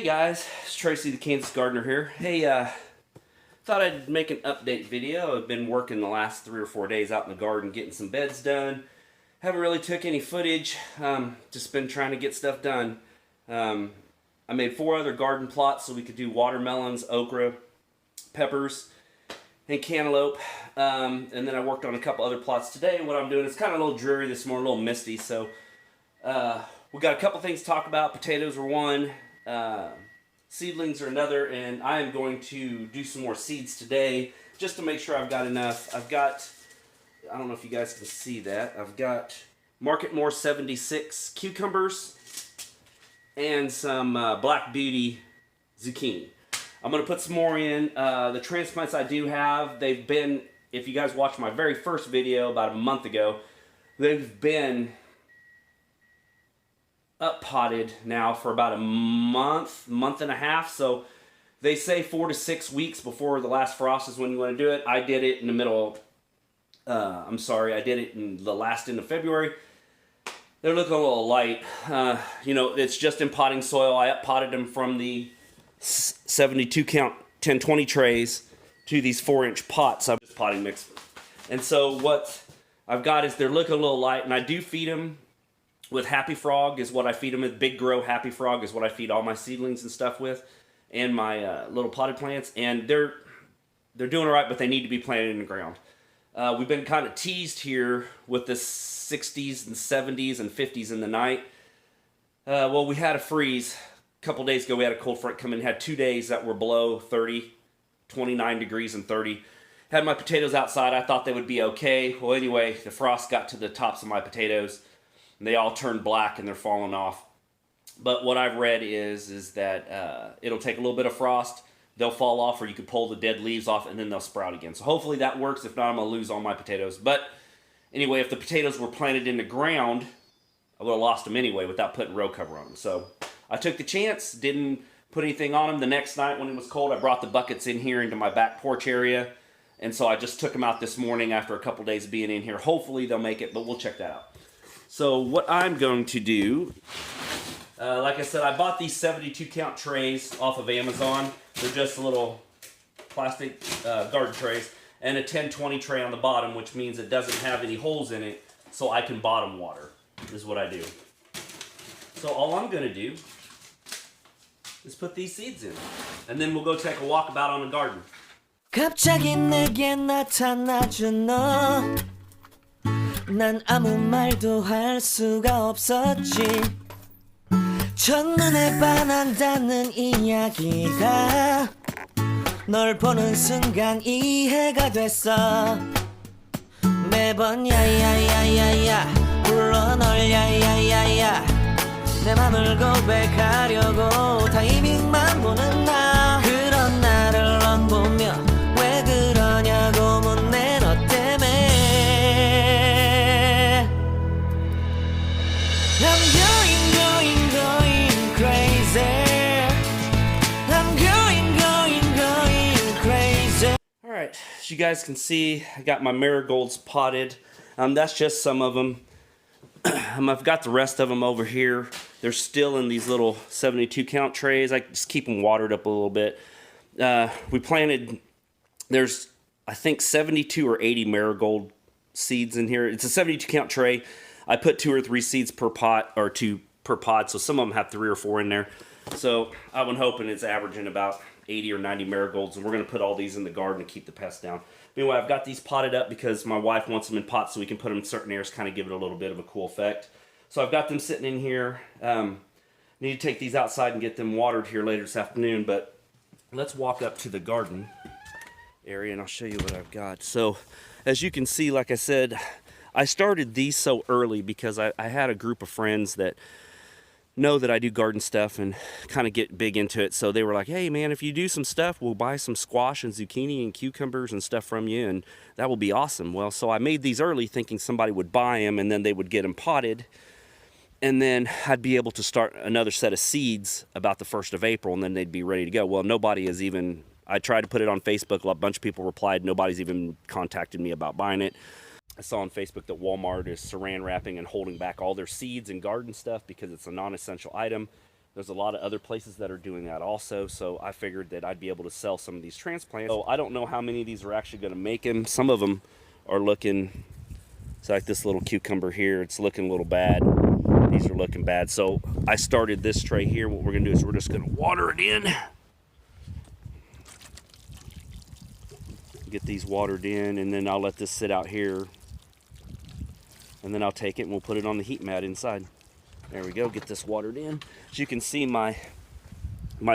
Hey guys, it's Tracy the Kansas Gardener here. Hey, thought I'd make an update video. I've been working the last 3 or 4 days out in the garden getting some beds done. Haven't really took any footage, just been trying to get stuff done. I made 4 other garden plots so we could do watermelons, okra, peppers, and cantaloupe. And then I worked on a couple other plots today. What I'm doing is kind of a little dreary this morning, a little misty, so we got a couple things to talk about. Potatoes are one. Seedlings are another, and I am going to do some more seeds today just to make sure I've got enough. I don't know if you guys can see that, I've got Market More 76 cucumbers and some Black Beauty zucchini. I'm going to put some more in. The transplants I do have, they've been, if you guys watched my very first video about a month ago, they've been up potted now for about a month and a half. So they say 4 to 6 weeks before the last frost is when you want to do it. I did it in the middle, I did it in the last end of February. They're looking a little light. You know, it's just in potting soil. I up potted them from the 72 count 10-20 trays to these 4-inch pots. I'm just potting mix. And so what I've got is they're looking a little light, and I do feed them with Happy Frog is what I feed them with. Big Grow Happy Frog is what I feed all my seedlings and stuff with, and my little potted plants. And they're doing all right, but they need to be planted in the ground. We've been kind of teased here with the 60s and 70s and 50s in the night. Well, we had a freeze a couple days ago. We had a cold front come in. Had 2 days that were below 30, 29 degrees and 30. Had my potatoes outside. I thought they would be okay. Well, anyway, the frost got to the tops of my potatoes. They all turned black and they're falling off. But what I've read is that it'll take a little bit of frost. They'll fall off, or you can pull the dead leaves off and then they'll sprout again. So hopefully that works. If not, I'm going to lose all my potatoes. But anyway, if the potatoes were planted in the ground, I would have lost them anyway without putting row cover on them. So I took the chance, didn't put anything on them. The next night when it was cold, I brought the buckets in here into my back porch area. And so I just took them out this morning after a couple days being in here. Hopefully they'll make it, but we'll check that out. So what I'm going to do, like I said, I bought these 72 count trays off of Amazon. They're just little plastic garden trays, and a 10-20 tray on the bottom, which means it doesn't have any holes in it, so I can bottom water, is what I do. So all I'm going to do is put these seeds in, and then we'll go take a walk about on the garden. 갑자기 내게 나타나준 너 난 아무 말도 할 수가 없었지 첫눈에 반한다는 이야기가 널 보는 순간 이해가 됐어 매번 야야야야야 불러 널 야야야야 내 맘을 고백하려고 타이밍만 보는 나 그런 나를 넌 보며 왜 그러냐고 묻네 너 때문에 I'm going crazy. I'm going crazy. All right, as you guys can see, I got my marigolds potted. That's just some of them. I've got the rest of them over here. They're still in these little 72 count trays. I just keep them watered up a little bit. We planted, there's I think 72 or 80 marigold seeds in here. It's a 72 count tray. I put 2 or 3 seeds per pot, or 2 per pod, so some of them have 3 or 4 in there. So I've been hoping it's averaging about 80 or 90 marigolds, and we're going to put all these in the garden to keep the pests down. Anyway, I've got these potted up because my wife wants them in pots so we can put them in certain areas, kind of give it a little bit of a cool effect. So I've got them sitting in here. Need to take these outside and get them watered here later this afternoon, but let's walk up to the garden area and I'll show you what I've got. So as you can see, like I said, I started these so early because I had a group of friends that know that I do garden stuff and kind of get big into it. So they were like, hey man, if you do some stuff, we'll buy some squash and zucchini and cucumbers and stuff from you, and that will be awesome. Well, so I made these early thinking somebody would buy them and then they would get them potted, and then I'd be able to start another set of seeds about the 1st of April, and then they'd be ready to go. Well, nobody has even, I tried to put it on Facebook, a bunch of people replied, nobody's even contacted me about buying it. I saw on Facebook that Walmart is saran wrapping and holding back all their seeds and garden stuff because it's a non-essential item. There's a lot of other places that are doing that also, so I figured that I'd be able to sell some of these transplants. So I don't know how many of these are actually going to make them. Some of them are looking, it's like this little cucumber here, it's looking a little bad. These are looking bad. So I started this tray here. What we're going to do is we're just going to water it in. Get these watered in, and then I'll let this sit out here. And then I'll take it and we'll put it on the heat mat inside. There we go, get this watered in. As you can see, my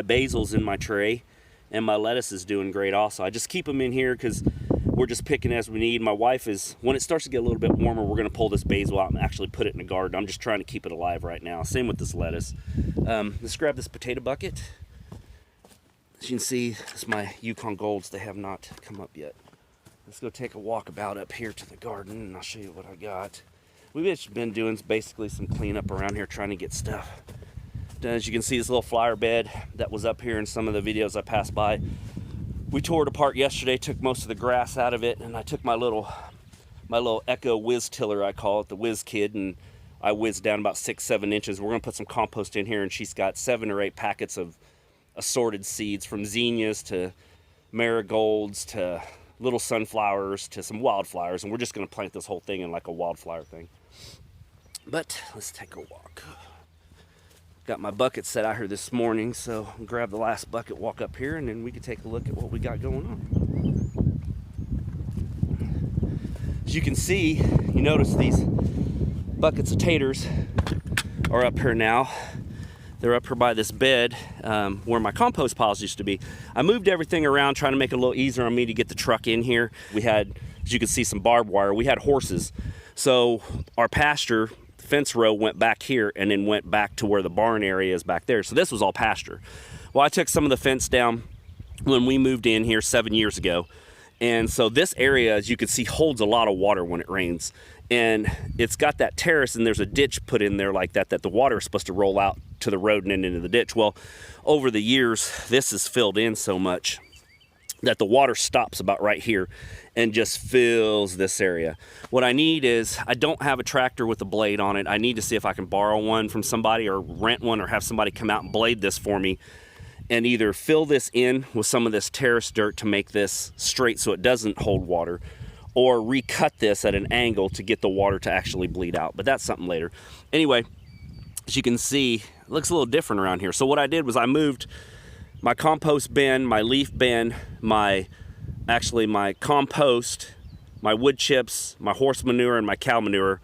basil's in my tray, and my lettuce is doing great also. I just keep them in here because we're just picking as we need. My wife is, when it starts to get a little bit warmer, we're gonna pull this basil out and actually put it in the garden. I'm just trying to keep it alive right now. Same with this lettuce. Let's grab this potato bucket. As you can see, this is my Yukon Golds. They have not come up yet. Let's go take a walk about up here to the garden, and I'll show you what I got. We've just been doing basically some cleanup around here, trying to get stuff. As you can see, this little flower bed that was up here in some of the videos I passed by, we tore it apart yesterday, took most of the grass out of it, and I took my little Echo Whiz Tiller, I call it, the Whiz Kid, and I whizzed down about 6-7 inches. We're gonna put some compost in here, and she's got 7 or 8 packets of assorted seeds, from zinnias to marigolds to little sunflowers to some wildflowers, and we're just gonna plant this whole thing in like a wildflower thing. But let's take a walk. Got my bucket set out here this morning, so I'll grab the last bucket, walk up here, and then we can take a look at what we got going on. As you can see, you notice these buckets of taters are up here now. They're up here by this bed where my compost piles used to be. I moved everything around, trying to make it a little easier on me to get the truck in here. We had, as you can see, some barbed wire. We had horses. So our pasture fence row went back here and then went back to where the barn area is back there. So this was all pasture. Well, I took some of the fence down when we moved in here 7 years ago. And so this area, as you can see, holds a lot of water when it rains. And it's got that terrace, and there's a ditch put in there like that, that the water is supposed to roll out to the road and then into the ditch. Well, over the years, this is filled in so much that the water stops about right here and just fills this area. What I need is, I don't have a tractor with a blade on it. I need to see if I can borrow one from somebody or rent one or have somebody come out and blade this for me and either fill this in with some of this terrace dirt to make this straight so it doesn't hold water, or recut this at an angle to get the water to actually bleed out. But that's something later. Anyway, as you can see, it looks a little different around here. So what I did was I moved my compost bin, my leaf bin, my compost, my wood chips, my horse manure, and my cow manure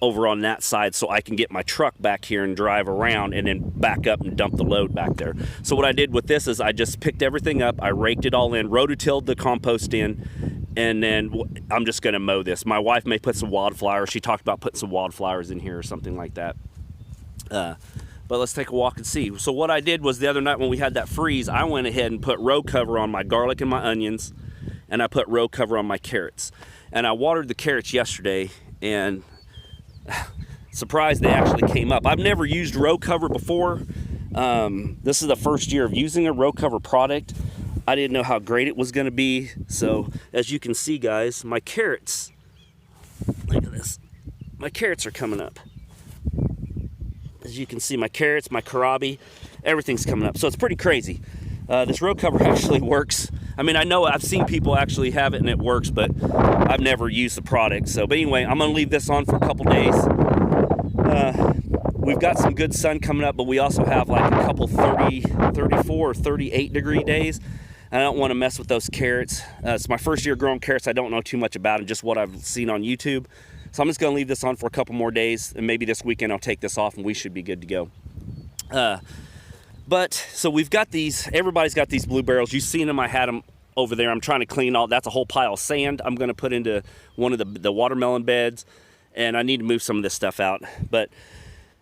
over on that side so I can get my truck back here and drive around and then back up and dump the load back there. So what I did with this is I just picked everything up, I raked it all in, rototilled the compost in, and then I'm just gonna mow this. My wife may put some wildflowers. She talked about putting some wildflowers in here or something like that. But let's take a walk and see. So what I did was, the other night when we had that freeze, I went ahead and put row cover on my garlic and my onions, and I put row cover on my carrots. And I watered the carrots yesterday, and surprised they actually came up. I've never used row cover before. This is the first year of using a row cover product. I didn't know how great it was gonna be. So as you can see, guys, my carrots, look at this. My carrots are coming up. As you can see, my carrots, my kohlrabi, everything's coming up. So it's pretty crazy. This row cover actually works. I mean, I know I've seen people actually have it and it works, but I've never used the product. So, but anyway, I'm gonna leave this on for a couple days. We've got some good sun coming up, but we also have like a couple 34 or 38 degree days. I don't want to mess with those carrots. It's my first year growing carrots. I don't know too much about them, just what I've seen on YouTube. So I'm just going to leave this on for a couple more days, and maybe this weekend I'll take this off and we should be good to go. But so we've got these, everybody's got these blue barrels. You've seen them, I had them over there. I'm trying to clean all, that's a whole pile of sand I'm going to put into one of the watermelon beds, and I need to move some of this stuff out. But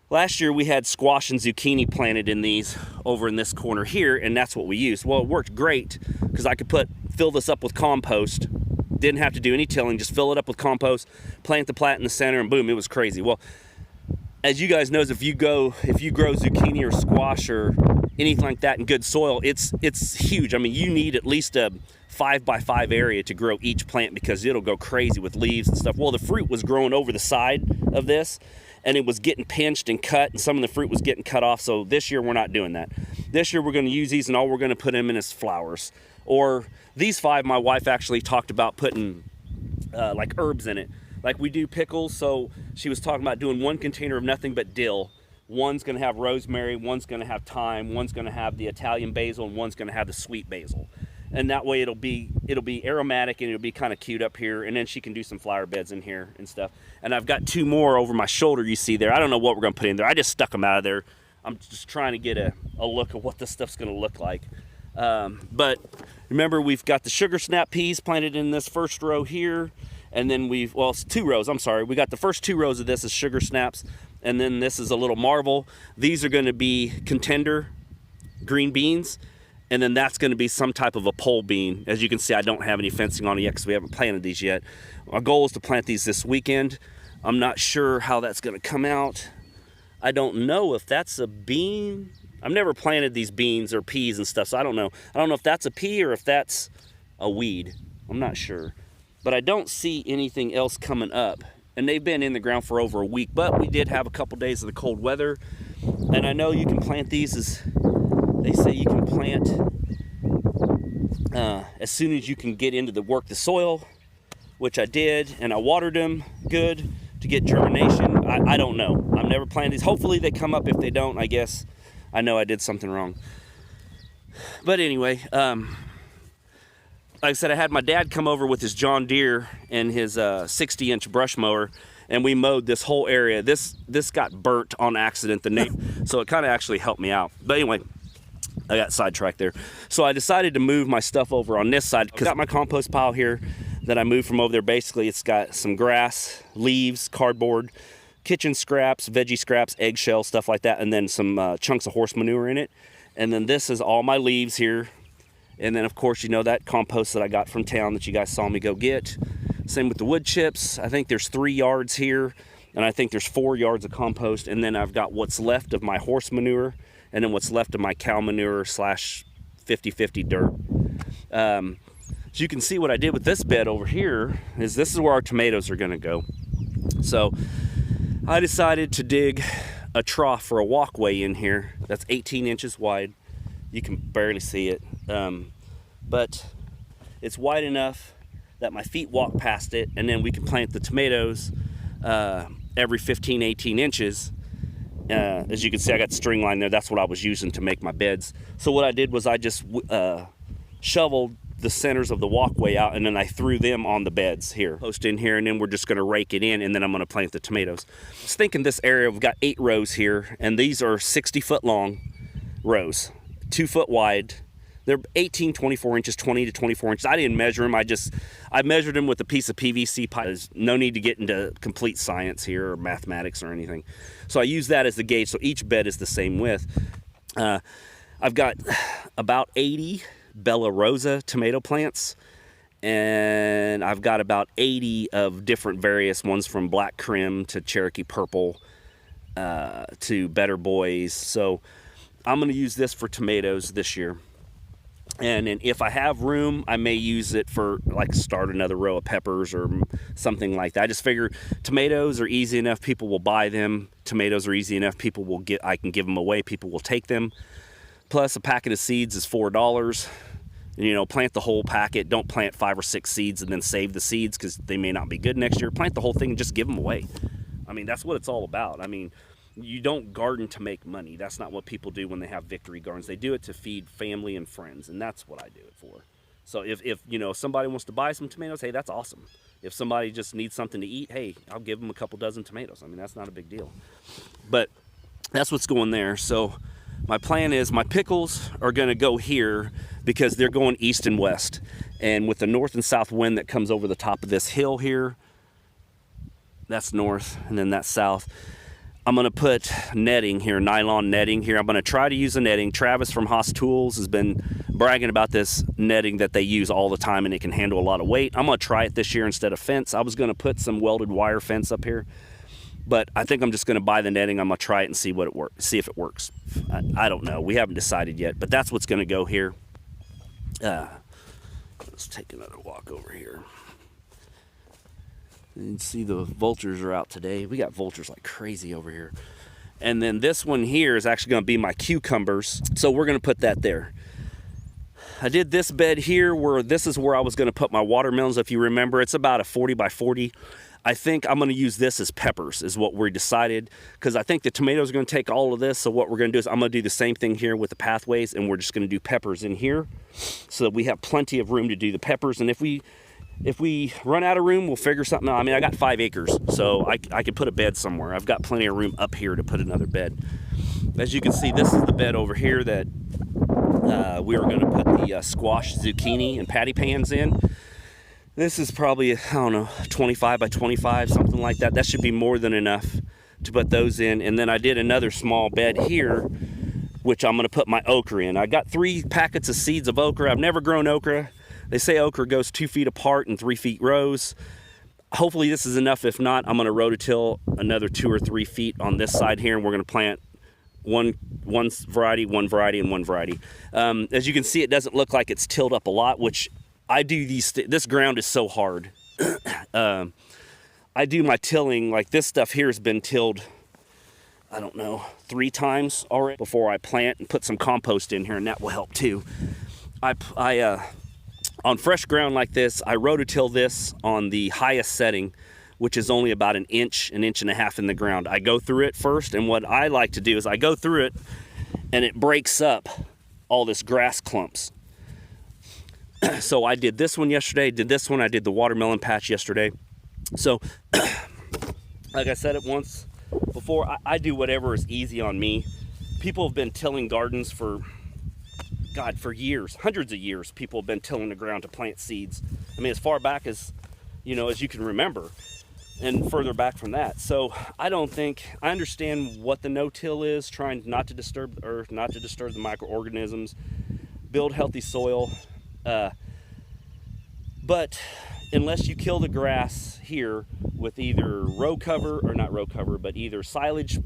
last year we had squash and zucchini planted in these over in this corner here, and that's what we used. Well, it worked great because I could fill this up with compost. Didn't have to do any tilling, just fill it up with compost, plant the plat in the center, and boom, it was crazy. Well, as you guys knows, if you grow zucchini or squash or anything like that in good soil, it's huge. I mean, you need at least a 5x5 area to grow each plant because it'll go crazy with leaves and stuff. Well, the fruit was growing over the side of this, and it was getting pinched and cut, and some of the fruit was getting cut off. So this year we're not doing that. This year we're going to use these, and all we're going to put them in is flowers. Or these 5, my wife actually talked about putting like herbs in it. Like we do pickles, so she was talking about doing 1 container of nothing but dill. One's going to have rosemary, one's going to have thyme, one's going to have the Italian basil, and one's going to have the sweet basil. And that way it'll be aromatic, and it'll be kind of cute up here. And then she can do some flower beds in here and stuff. And I've got 2 more over my shoulder you see there. I don't know what we're going to put in there. I just stuck them out of there. I'm just trying to get a look at what this stuff's going to look like. But remember, we've got the sugar snap peas planted in this first row here. And then it's 2 rows, I'm sorry. We got the first 2 rows of this as sugar snaps. And then this is a little marvel. These are going to be contender green beans. And then that's going to be some type of a pole bean. As you can see, I don't have any fencing on it yet because we haven't planted these yet. Our goal is to plant these this weekend. I'm not sure how that's going to come out. I don't know if that's a bean. I've never planted these beans or peas and stuff, so I don't know. I don't know if that's a pea or if that's a weed. I'm not sure. But I don't see anything else coming up. And they've been in the ground for over a week, but we did have a couple days of the cold weather. And I know you can plant these as they say you can plant as soon as you can get into the soil, which I did, and I watered them good to get germination. I don't know. I've never planted these. Hopefully they come up. If they don't, I guess I know I did something wrong. But anyway, like I said, I had my dad come over with his John Deere and his 60-inch brush mower, and we mowed this whole area. This got burnt on accident, so it kind of actually helped me out. But anyway, I got sidetracked there. So I decided to move my stuff over on this side. I've got my compost pile here that I moved from over there. Basically, it's got some grass, leaves, cardboard, kitchen scraps, veggie scraps, eggshell, stuff like that, and then some chunks of horse manure in it. And then this is all my leaves here. And then, of course, you know, that compost that I got from town that you guys saw me go get. Same with the wood chips. I think there's 3 yards here, and I think there's 4 yards of compost. And then I've got what's left of my horse manure, and then what's left of my cow manure / 50-50 dirt. So you can see what I did with this bed over here is this is where our tomatoes are going to go. So I decided to dig a trough for a walkway in here that's 18 inches wide. You can barely see it, but it's wide enough that my feet walk past it, and then we can plant the tomatoes every 15-18 inches. As you can see, I got the string line there. That's what I was using to make my beds. So what I did was I just shoveled the centers of the walkway out, and then I threw them on the beds here, post in here, and then we're just going to rake it in, and then I'm going to plant the tomatoes. I was thinking this area, we've got 8 rows here, and these are 60-foot long rows, 2 foot wide. They're 18, 24 inches, 20 to 24 inches. I didn't measure them. I measured them with a piece of PVC pipe. There's no need to get into complete science here or mathematics or anything. So I use that as the gauge. So each bed is the same width. I've got about 80 Bella Rosa tomato plants, and I've got about 80 of different various ones, from Black Crim to Cherokee Purple to Better Boys. So I'm going to use this for tomatoes this year. And then if I have room, I may use it for, like, start another row of peppers or something like that. I just figure tomatoes are easy enough, people will buy them. Tomatoes are easy enough, I can give them away, people will take them. Plus, a packet of seeds is $4. And, you know, plant the whole packet. Don't plant 5 or 6 seeds and then save the seeds because they may not be good next year. Plant the whole thing and just give them away. I mean, that's what it's all about. I mean, you don't garden to make money. That's not what people do when they have victory gardens. They do it to feed family and friends, and that's what I do it for. So if you know, somebody wants to buy some tomatoes, hey, that's awesome. If somebody just needs something to eat, hey, I'll give them a couple dozen tomatoes. I mean, that's not a big deal. But that's what's going there. So my plan is my pickles are going to go here because they're going east and west. And with the north and south wind that comes over the top of this hill here, that's north, and then that's south. I'm going to put netting here, nylon netting here. I'm going to try to use a netting. Travis from Haas Tools has been bragging about this netting that they use all the time, and it can handle a lot of weight. I'm going to try it this year instead of fence. I was going to put some welded wire fence up here, but I think I'm just going to buy the netting. I'm going to try it and see if it works. I don't know. We haven't decided yet, but that's what's going to go here. Let's take another walk over here. You can see the vultures are out today. We got vultures like crazy over here. And then this one here is actually going to be my cucumbers. So we're going to put that there. I did this bed here where this is where I was going to put my watermelons. If you remember, it's about a 40 by 40. I think I'm going to use this as peppers is what we decided, because I think the tomatoes are going to take all of this. So what we're going to do is I'm going to do the same thing here with the pathways, and we're just going to do peppers in here so that we have plenty of room to do the peppers. And if we run out of room, we'll figure something out. I mean, I got 5 acres, so I could put a bed somewhere. I've got plenty of room up here to put another bed. As you can see, this is the bed over here that we were going to put the squash, zucchini, and patty pans in. This is probably, I don't know, 25 by 25, something like that. That should be more than enough to put those in. And then I did another small bed here, which I'm going to put my okra in. I got 3 packets of seeds of okra. I've never grown okra. They say okra goes 2 feet apart in 3 feet rows. Hopefully this is enough. If not, I'm going to rototill another 2 or 3 feet on this side here, and we're going to plant one variety, and one variety. As you can see, it doesn't look like it's tilled up a lot, which I do this ground is so hard. I do my tilling, like this stuff here has been tilled, I don't know, 3 times already before I plant and put some compost in here, and that will help too. On fresh ground like this, I rototill this on the highest setting, which is only about an inch and a half in the ground. I go through it first, and what I like to do is I go through it and it breaks up all this grass clumps. So I did this one yesterday, I did the watermelon patch yesterday. So, like I said it once before, I do whatever is easy on me. People have been tilling gardens for years, hundreds of years. People have been tilling the ground to plant seeds. I mean, as far back as, as you can remember, and further back from that. So I understand what the no-till is, trying not to disturb the earth, not to disturb the microorganisms, build healthy soil. But unless you kill the grass here with either row cover, or not row cover, but either silage,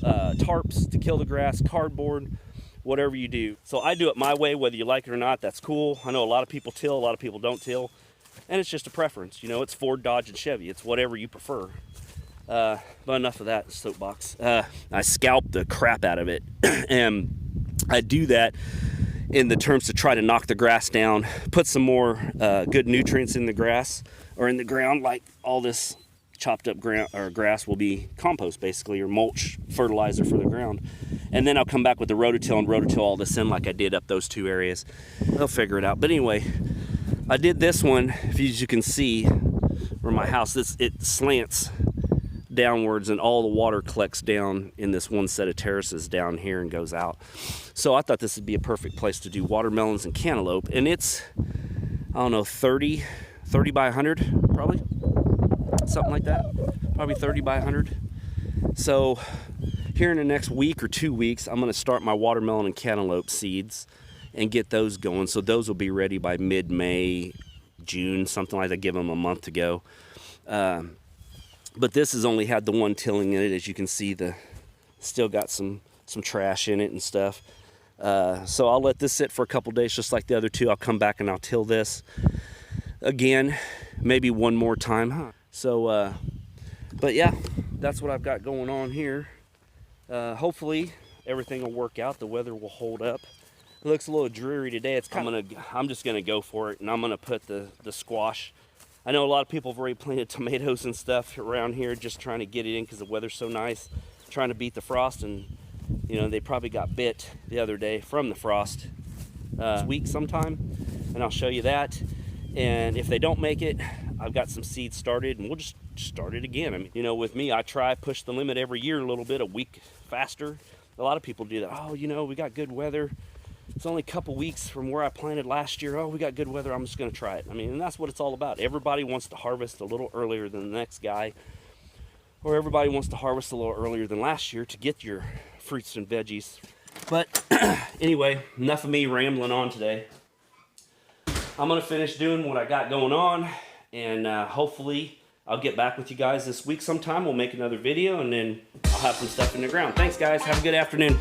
tarps to kill the grass, cardboard, whatever you do. So I do it my way, whether you like it or not, that's cool. I know a lot of people till, a lot of people don't till, and it's just a preference. It's Ford, Dodge, and Chevy. It's whatever you prefer. But enough of that soapbox. I scalp the crap out of it, and I do that in the terms to try to knock the grass down, put some more good nutrients in the grass or in the ground, like all this chopped up grass will be compost basically, or mulch, fertilizer for the ground. And then I'll come back with the rototill and rototill all this in like I did up those 2 areas. They'll figure it out. But anyway, I did this one, as you can see, where my house, it slants downwards and all the water collects down in this one set of terraces down here and goes out. So I thought this would be a perfect place to do watermelons and cantaloupe. And it's, I don't know, 30 by 100 probably, something like that, probably 30 by 100. So here in the next week or 2 weeks, I'm going to start my watermelon and cantaloupe seeds and get those going. So those will be ready by mid-May, June, something like that. Give them a month to go. But this has only had the one tilling in it. As you can see, still got some trash in it and stuff. So I'll let this sit for a couple days, just like the other 2. I'll come back and I'll till this again, maybe one more time. So, but yeah, that's what I've got going on here. Hopefully everything will work out. The weather will hold up. It looks a little dreary today. I'm just gonna go for it, and I'm gonna put the squash. I know a lot of people have already planted tomatoes and stuff around here, just trying to get it in because the weather's so nice, trying to beat the frost. And they probably got bit the other day from the frost this week sometime, and I'll show you that. And if they don't make it, I've got some seeds started, and we'll just start it again. I mean, with me, I push the limit every year a little bit, a week faster. A lot of people do that. Oh, we got good weather. It's only a couple weeks from where I planted last year. Oh, we got good weather. I'm just going to try it. I mean, and that's what it's all about. Everybody wants to harvest a little earlier than the next guy, or everybody wants to harvest a little earlier than last year to get your fruits and veggies. But anyway, enough of me rambling on today. I'm going to finish doing what I got going on, and hopefully I'll get back with you guys this week sometime. We'll make another video, and then I'll have some stuff in the ground. Thanks, guys. Have a good afternoon.